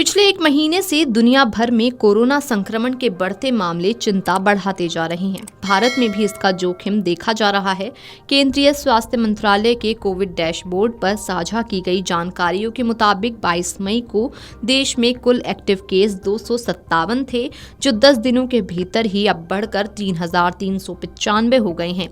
पिछले एक महीने से दुनिया भर में कोरोना संक्रमण के बढ़ते मामले चिंता बढ़ाते जा रहे हैं। भारत में भी इसका जोखिम देखा जा रहा है। केंद्रीय स्वास्थ्य मंत्रालय के कोविड डैशबोर्ड पर साझा की गई जानकारियों के मुताबिक 22 मई को देश में कुल एक्टिव केस 257 थे, जो 10 दिनों के भीतर ही अब बढ़कर 3,395 हो गए हैं।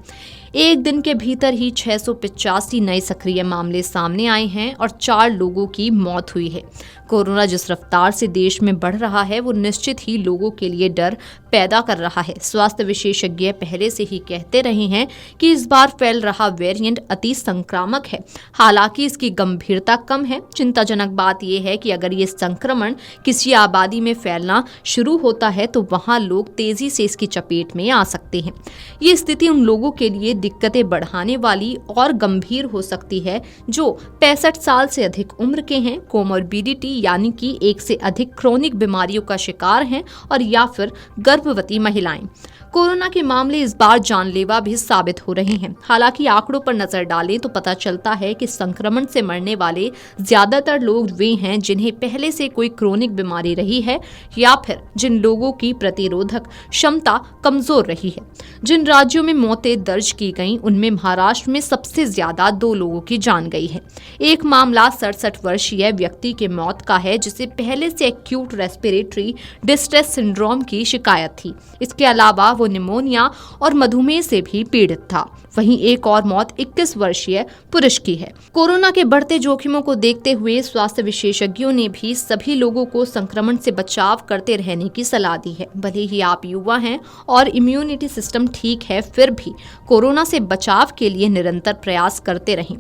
एक दिन के भीतर ही 685 नए सक्रिय मामले सामने आए हैं और 4 लोगों की मौत हुई है। कोरोना जिस रफ्तार से देश में बढ़ रहा है, वो निश्चित ही लोगों के लिए डर पैदा कर रहा है। स्वास्थ्य विशेषज्ञ पहले से ही कहते रहे हैं कि इस बार फैल रहा वेरिएंट अति संक्रामक है। हालांकि इसकी गंभीरता कम है। चिंताजनक बात यह है कि अगर ये संक्रमण किसी आबादी में फैलना शुरू होता है तो वहां लोग तेजी से इसकी चपेट में आ सकते हैं। ये स्थिति उन लोगों के लिए दिक्कतें बढ़ाने वाली और गंभीर हो सकती है जो 65 साल से अधिक उम्र के हैं, कोमोर्बिडिटी यानी कि एक से अधिक क्रोनिक बीमारियों का शिकार हैं, और या फिर गर्भवती महिलाएं। कोरोना के मामले इस बार जानलेवा भी साबित हो रहे हैं। हालांकि आंकड़ों पर नजर डालें तो पता चलता है कि संक्रमण से मरने वाले ज्यादातर लोग वे हैं जिन्हें पहले से कोई क्रोनिक बीमारी रही है या फिर जिन लोगों की प्रतिरोधक क्षमता कमजोर रही है। जिन राज्यों में मौतें दर्ज की गईं, उनमें महाराष्ट्र में सबसे ज्यादा 2 लोगों की जान गई है। एक मामला 67 वर्षीय व्यक्ति की मौत का है, जिसे पहले से एक्यूट रेस्पिरेटरी डिस्ट्रेस सिंड्रोम की शिकायत थी। इसके अलावा वो निमोनिया और मधुमेह से भी पीड़ित था। वहीं एक और मौत 21 वर्षीय पुरुष की है। कोरोना के बढ़ते जोखिमों को देखते हुए स्वास्थ्य विशेषज्ञों ने भी सभी लोगों को संक्रमण से बचाव करते रहने की सलाह दी है। भले ही आप युवा हैं और इम्यूनिटी सिस्टम ठीक है, फिर भी कोरोना से बचाव के लिए निरंतर प्रयास करते रहें।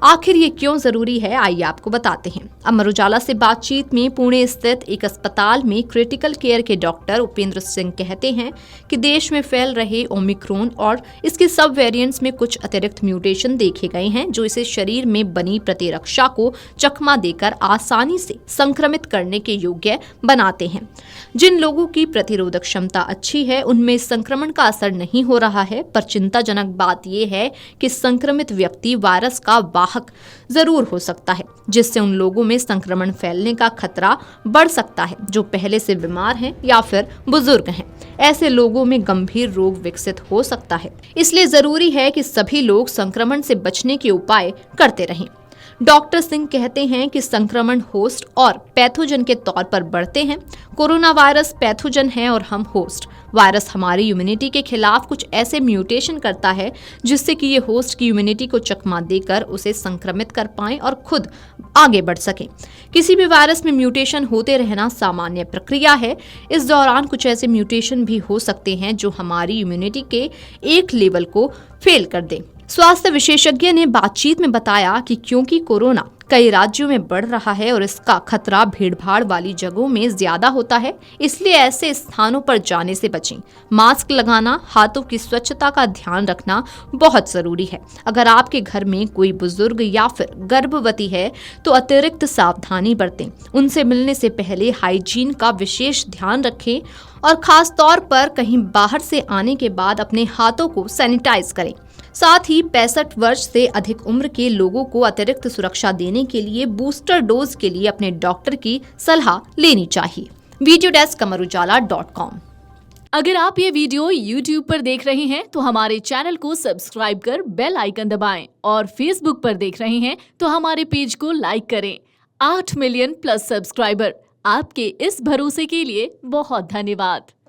आखिर ये क्यों जरूरी है, आइए आपको बताते हैं। अमर उजाला से बातचीत में पुणे स्थित एक अस्पताल में क्रिटिकल केयर के डॉक्टर उपेंद्र सिंह कहते हैं कि देश में फैल रहे ओमिक्रॉन और इसके सब वेरिएंट्स में कुछ अतिरिक्त म्यूटेशन देखे गए हैं, जो इसे शरीर में बनी प्रतिरक्षा को चकमा देकर आसानी से संक्रमित करने के योग्य बनाते हैं। जिन लोगों की प्रतिरोधक क्षमता अच्छी है, उनमें संक्रमण का असर नहीं हो रहा है, पर चिंताजनक बात यह है कि संक्रमित व्यक्ति वायरस का वाहक जरूर हो सकता है, जिससे उन लोगों में संक्रमण फैलने का खतरा बढ़ सकता है जो पहले से बीमार हैं या फिर बुजुर्ग हैं। ऐसे लोगों में गंभीर रोग विकसित हो सकता है। इसलिए जरूरी है कि सभी लोग संक्रमण से बचने के उपाय करते रहें। डॉक्टर सिंह कहते हैं कि संक्रमण होस्ट और पैथोजन के तौर पर बढ़ते हैं। कोरोना वायरस पैथोजन है और हम होस्ट। वायरस हमारी इम्यूनिटी के खिलाफ कुछ ऐसे म्यूटेशन करता है जिससे कि ये होस्ट की इम्यूनिटी को चकमा देकर उसे संक्रमित कर पाएं और खुद आगे बढ़ सकें। किसी भी वायरस में म्यूटेशन होते रहना सामान्य प्रक्रिया है। इस दौरान कुछ ऐसे म्यूटेशन भी हो सकते हैं जो हमारी इम्यूनिटी के एक लेवल को फेल कर दें। स्वास्थ्य विशेषज्ञ ने बातचीत में बताया कि क्योंकि कोरोना कई राज्यों में बढ़ रहा है और इसका खतरा भीड़भाड़ वाली जगहों में ज्यादा होता है, इसलिए ऐसे स्थानों पर जाने से बचें। मास्क लगाना, हाथों की स्वच्छता का ध्यान रखना बहुत जरूरी है। अगर आपके घर में कोई बुजुर्ग या फिर गर्भवती है तो अतिरिक्त सावधानी बरतें। उनसे मिलने से पहले हाइजीन का विशेष ध्यान रखें और खास तौर पर कहीं बाहर से आने के बाद अपने हाथों को सैनिटाइज करें। साथ ही 65 वर्ष से अधिक उम्र के लोगों को अतिरिक्त सुरक्षा देने के लिए बूस्टर डोज के लिए अपने डॉक्टर की सलाह लेनी चाहिए। Video desk amarujala.com। अगर आप ये वीडियो YouTube पर देख रहे हैं तो हमारे चैनल को सब्सक्राइब कर बेल आइकन दबाएं, और Facebook पर देख रहे हैं तो हमारे पेज को लाइक करें। 8 मिलियन प्लस सब्सक्राइबर, आपके इस भरोसे के लिए बहुत धन्यवाद।